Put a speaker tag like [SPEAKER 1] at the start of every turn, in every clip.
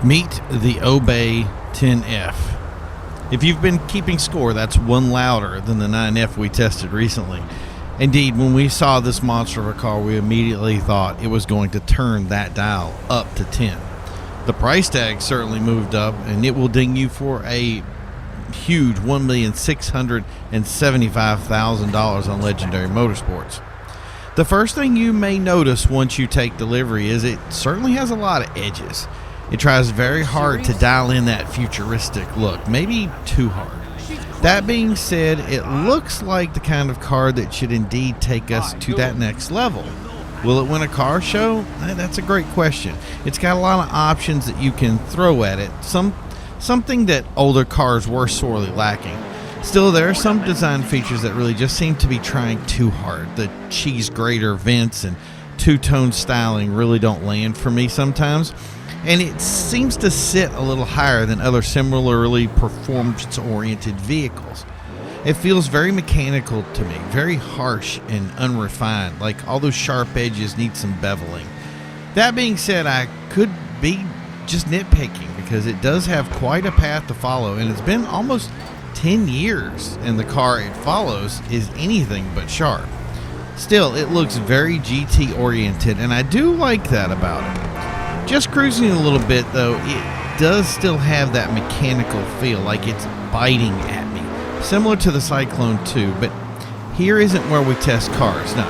[SPEAKER 1] Meet the Obey 10F. If you've been keeping score, that's one louder than the 9F we tested recently. Indeed, when we saw this monster of a car, we immediately thought it was going to turn that dial up to 10. The price tag certainly moved up, and it will ding you for a huge $1,675,000 on Legendary Motorsports. The first thing you may notice once you take delivery is it certainly has a lot of edges. It tries very hard to dial in that futuristic look, maybe too hard. That being said, it looks like the kind of car that should indeed take us to that next level. Will it win a car show? That's a great question. It's got a lot of options that you can throw at it, something that older cars were sorely lacking. Still, there are some design features that really just seem to be trying too hard. The cheese grater vents and two-tone styling really don't land for me sometimes. And it seems to sit a little higher than other similarly performance-oriented vehicles. It feels very mechanical to me, very harsh and unrefined, like all those sharp edges need some beveling. That being said, I could be just nitpicking because it does have quite a path to follow, and it's been almost 10 years, and the car it follows is anything but sharp. Still, it looks very GT-oriented, and I do like that about it. Just cruising a little bit, though, it does still have that mechanical feel, like it's biting at me, similar to the Cyclone 2, but here isn't where we test cars. No,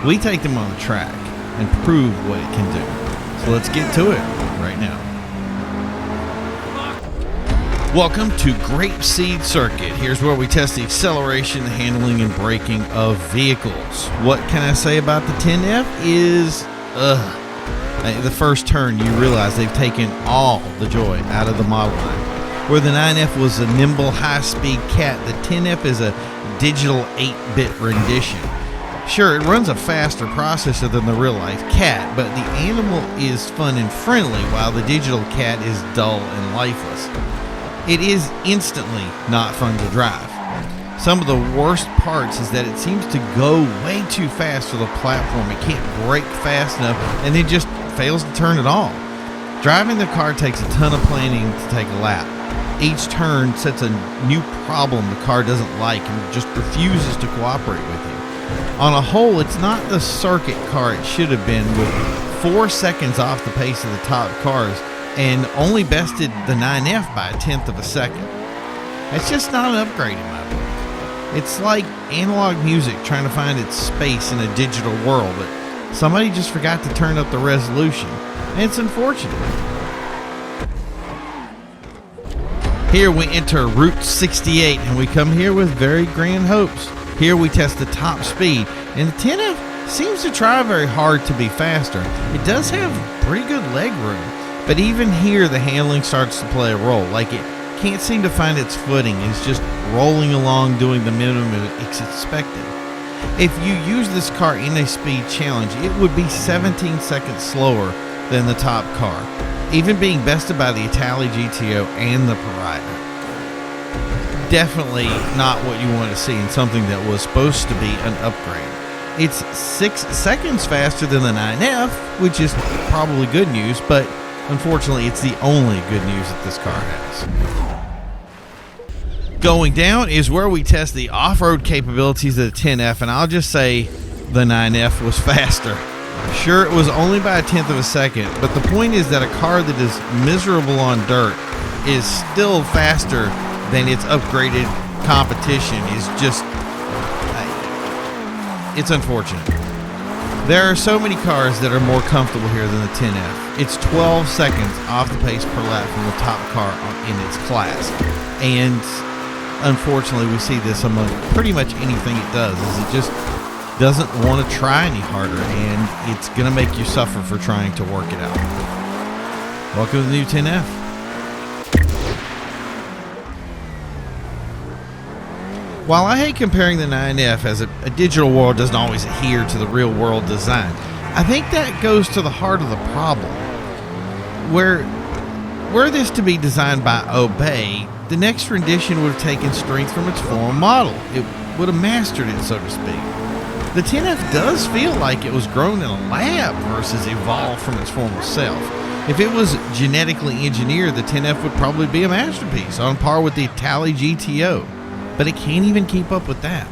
[SPEAKER 1] we take them on the track and prove what it can do. So let's get to it right now. Welcome to Grapeseed Circuit. Here's where we test the acceleration, handling, and braking of vehicles. What can I say about the 10F is, the first turn you realize they've taken all the joy out of the model line. Where the 9F was a nimble, high-speed cat, the 10F is a digital 8-bit rendition. Sure, it runs a faster processor than the real-life cat, but the animal is fun and friendly, while the digital cat is dull and lifeless. It is instantly not fun to drive. Some of the worst parts is that it seems to go way too fast for the platform. It can't brake fast enough, and it just fails to turn at all. Driving the car takes a ton of planning to take a lap. Each turn sets a new problem the car doesn't like and just refuses to cooperate with you. On a whole, it's not the circuit car it should have been, with 4 seconds off the pace of the top cars, and only bested the 9F by 1/10 of a second. It's just not an upgrade in my book. It's like analog music trying to find its space in a digital world, but somebody just forgot to turn up the resolution, and it's unfortunate. Here we enter Route 68, and we come here with very grand hopes. Here we test the top speed, and the 10F seems to try very hard to be faster. It does have pretty good leg room, but even here the handling starts to play a role, like it can't seem to find its footing. It's just rolling along doing the minimum it's expected. If you use this car in a speed challenge, it would be 17 seconds slower than the top car, even being bested by the Italy GTO and the Pariah. Definitely not what you want to see in something that was supposed to be an upgrade. It's 6 seconds faster than the 9F, which is probably good news, but unfortunately it's the only good news that this car has. Going down is where we test the off-road capabilities of the 10F, and I'll just say the 9F was faster. Sure, it was only by 1/10 of a second, but the point is that a car that is miserable on dirt is still faster than its upgraded competition. Is just, it's unfortunate. There are so many cars that are more comfortable here than the 10F. It's 12 seconds off the pace per lap from the top car in its class, and unfortunately we see this among pretty much anything it does, is it just doesn't want to try any harder, and it's going to make you suffer for trying to work it out. Welcome to the new 10F. While I hate comparing the 9F, as a digital world doesn't always adhere to the real world design, I think that goes to the heart of the problem. Were this to be designed by Obey, the next rendition would have taken strength from its former model. It would have mastered it, so to speak. The 10F does feel like it was grown in a lab versus evolved from its former self. If it was genetically engineered, the 10F would probably be a masterpiece, on par with the Itali GTO. But it can't even keep up with that.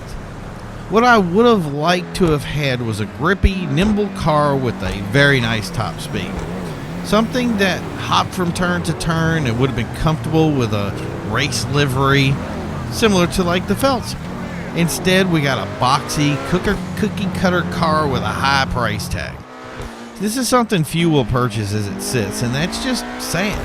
[SPEAKER 1] What I would have liked to have had was a grippy, nimble car with a very nice top speed. Something that hopped from turn to turn and would have been comfortable with a race livery, similar to like the Felts. Instead, we got a boxy, cookie cutter car with a high price tag. This is something few will purchase as it sits, and that's just sad.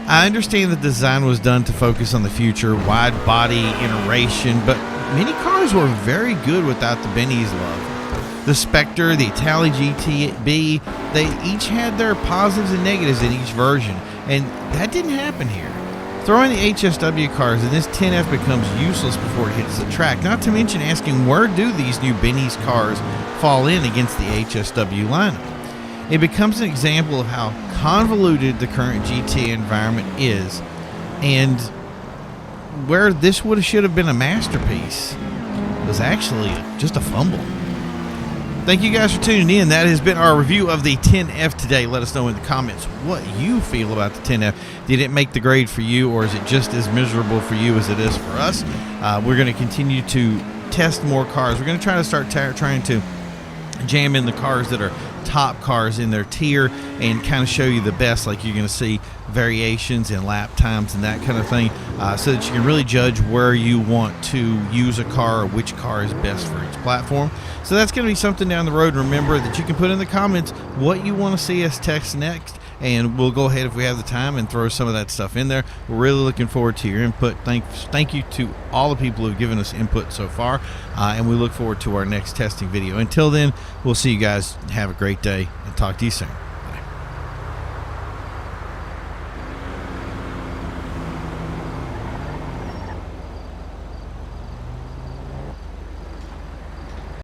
[SPEAKER 1] I understand the design was done to focus on the future, wide body iteration, but many cars were very good without the Benny's love. The Spectre, the Itali GTB, they each had their positives and negatives in each version, and that didn't happen here. Throwing the HSW cars in this 10F becomes useless before it hits the track, not to mention asking where do these new Benny's cars fall in against the HSW lineup. It becomes an example of how convoluted the current GT environment is, and where this should have been a masterpiece was actually just a fumble. Thank you guys for tuning in. That has been our review of the 10F today. Let us know in the comments what you feel about the 10F. Did it make the grade for you, or is it just as miserable for you as it is for us? We're going to continue to test more cars. We're going to try to start trying to jam in the cars that are top cars in their tier and kind of show you the best, like you're going to see variations in lap times and that kind of thing, so that you can really judge where you want to use a car or which car is best for each platform. So that's going to be something down the road. Remember that you can put in the comments what you want to see us test next, and we'll go ahead, if we have the time, and throw some of that stuff in there. We're really looking forward to your input. Thank you to all the people who have given us input so far, and we look forward to our next testing video. Until then, we'll see you guys. Have a great day, and talk to you soon.